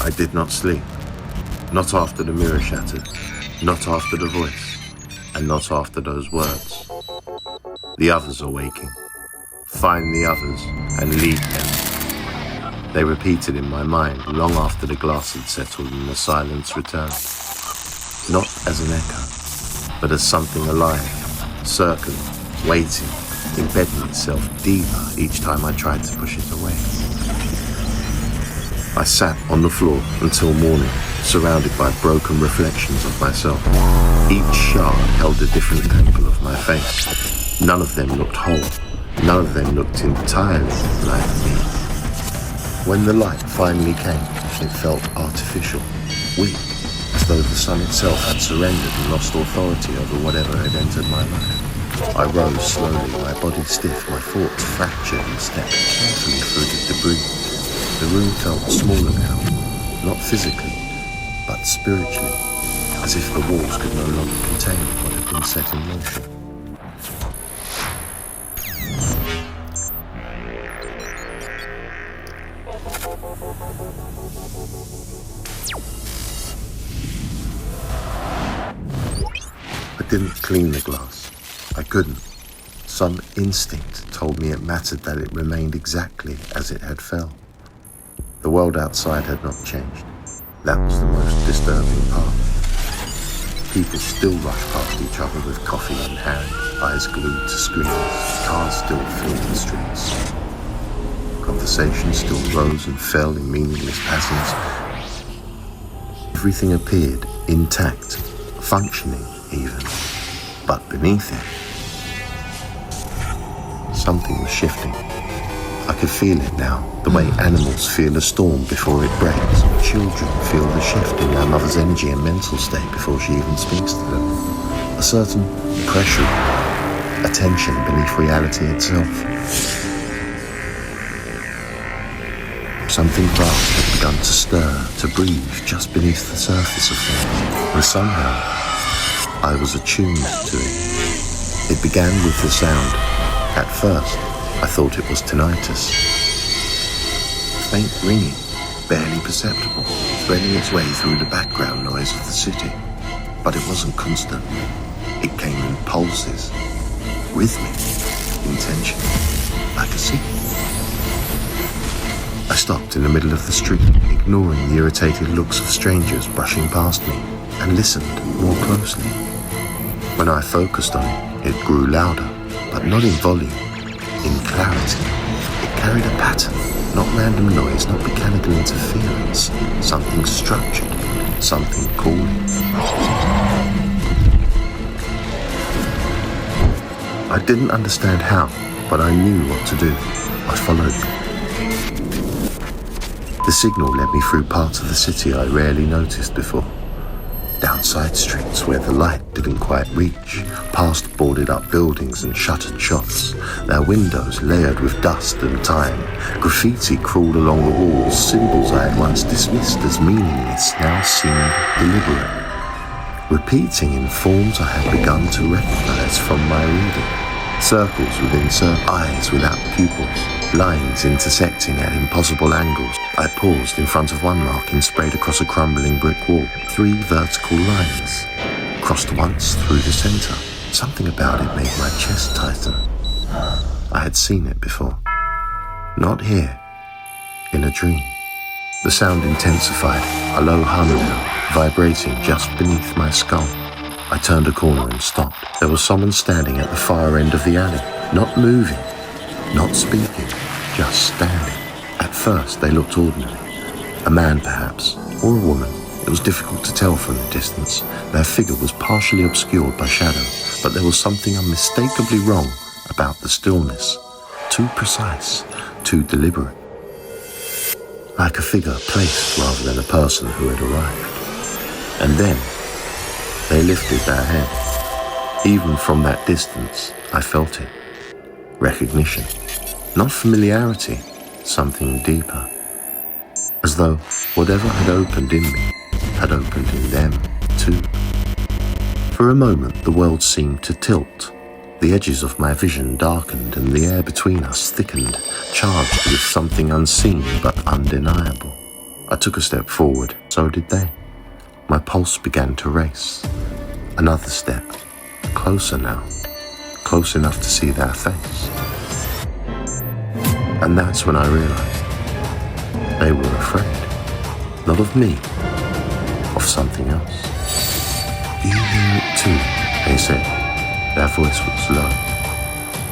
I did not sleep. Not after the mirror shattered. Not after the voice. And not after those words. The others are waking. Find the others and lead them. They repeated in my mind long after the glass had settled and the silence returned. Not as an echo, but as something alive, circling, waiting, embedding itself deeper each time I tried to push it away. I sat on the floor until morning, surrounded by broken reflections of myself. Each shard held a different angle of my face. None of them looked whole. None of them looked entirely like me. When the light finally came, it felt artificial, weak, as though the sun itself had surrendered and lost authority over whatever had entered my life. I rose slowly, my body stiff, my thoughts fractured, and stepped carefully through the debris. The room felt smaller now, not physically, but spiritually, as if the walls could no longer contain what had been set in motion. I didn't clean the glass. I couldn't. Some instinct told me it mattered that it remained exactly as it had fell. The world outside had not changed. That was the most disturbing part. People still rushed past each other with coffee in hand, eyes glued to screens. Cars still filled the streets. Conversation still rose and fell in meaningless passings. Everything appeared intact, functioning even. But beneath it, something was shifting. I could feel it now, the way animals feel a storm before it breaks. Children feel the shift in their mother's energy and mental state before she even speaks to them. A certain pressure, a tension beneath reality itself. Something vast had begun to stir, to breathe just beneath the surface of things. And somehow, I was attuned to it. It began with the sound. At first, I thought it was tinnitus. Faint ringing, barely perceptible, threading its way through the background noise of the city. But it wasn't constant. It came in pulses, rhythmic, intentional, like a signal. I stopped in the middle of the street, ignoring the irritated looks of strangers brushing past me, and listened more closely. When I focused on it, it grew louder, but not in volume. In clarity, it carried a pattern, not random noise, not mechanical interference, something structured, something calling. I didn't understand how, but I knew what to do. I followed. The signal led me through parts of the city I rarely noticed before. Down side streets where the light didn't quite reach, past boarded-up buildings and shuttered shops, their windows layered with dust and time. Graffiti crawled along the walls, symbols I had once dismissed as meaningless now seemed deliberate, repeating in forms I had begun to recognize from my reading. Circles within eyes without pupils, lines intersecting at impossible angles. I paused in front of one mark and sprayed across a crumbling brick wall. 3 vertical lines, crossed once through the center. Something about it made my chest tighten. I had seen it before. Not here, in a dream. The sound intensified, a low hum now, vibrating just beneath my skull. I turned a corner and stopped. There was someone standing at the far end of the alley, not moving, not speaking, just standing. At first, they looked ordinary. A man, perhaps, or a woman. It was difficult to tell from the distance. Their figure was partially obscured by shadow, but there was something unmistakably wrong about the stillness. Too precise, too deliberate. Like a figure placed rather than a person who had arrived. And then, they lifted their head. Even from that distance, I felt it. Recognition. Not familiarity, something deeper. As though whatever had opened in me had opened in them, too. For a moment, the world seemed to tilt. The edges of my vision darkened and the air between us thickened, charged with something unseen but undeniable. I took a step forward, so did they. My pulse began to race. Another step, closer now, close enough to see their face. And that's when I realized they were afraid, not of me, of something else. Do you hear it too? They said. Their voice was low,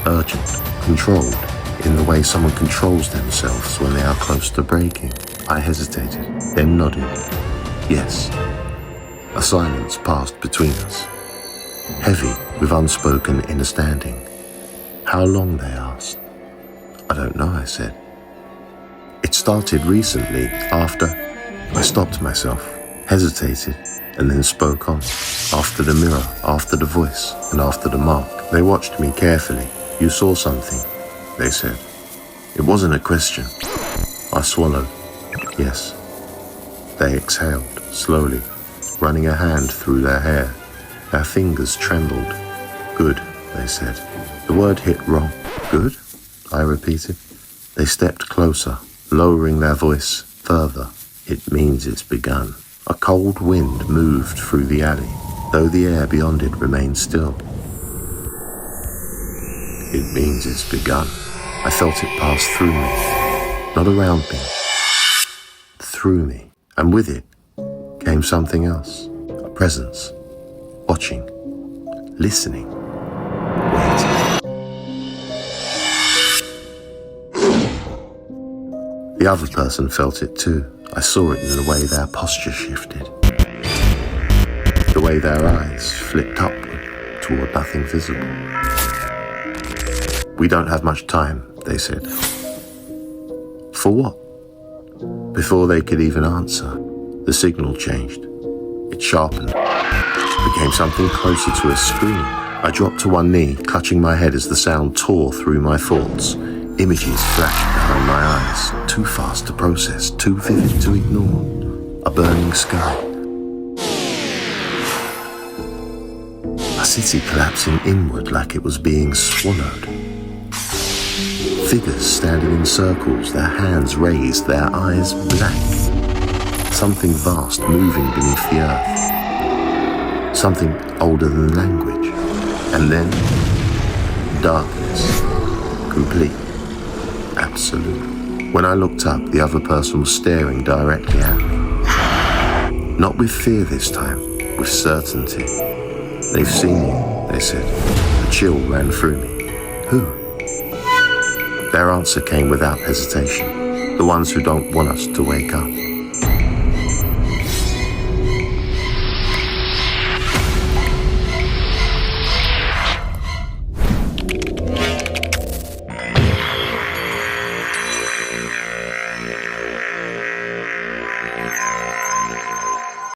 urgent, controlled, in the way someone controls themselves when they are close to breaking. I hesitated, then nodded. Yes. A silence passed between us, heavy with unspoken understanding. How long, they asked. I don't know, I said. It started recently, after I stopped myself, hesitated, and then spoke on. After the mirror, after the voice, and after the mark. They watched me carefully. You saw something, they said. It wasn't a question. I swallowed. Yes. They exhaled, slowly, running a hand through their hair. Their fingers trembled. Good, they said. The word hit wrong. Good? I repeated. They stepped closer, lowering their voice further. It means it's begun. A cold wind moved through the alley, though the air beyond it remained still. It means it's begun. I felt it pass through me, not around me, through me, and with it came something else, a presence, watching, listening, waiting. The other person felt it too. I saw it in the way their posture shifted, the way their eyes flicked upward toward nothing visible. We don't have much time, they said. For what? Before they could even answer, the signal changed. It sharpened, became something closer to a scream. I dropped to one knee, clutching my head as the sound tore through my thoughts. Images flashed behind my eyes, too fast to process, too vivid to ignore. A burning sky. A city collapsing inward like it was being swallowed. Figures standing in circles, their hands raised, their eyes blank. Something vast moving beneath the earth. Something older than language. And then, darkness. Complete. Absolute. When I looked up, the other person was staring directly at me. Not with fear this time, with certainty. They've seen you, they said. A chill ran through me. Who? Their answer came without hesitation. The ones who don't want us to wake up.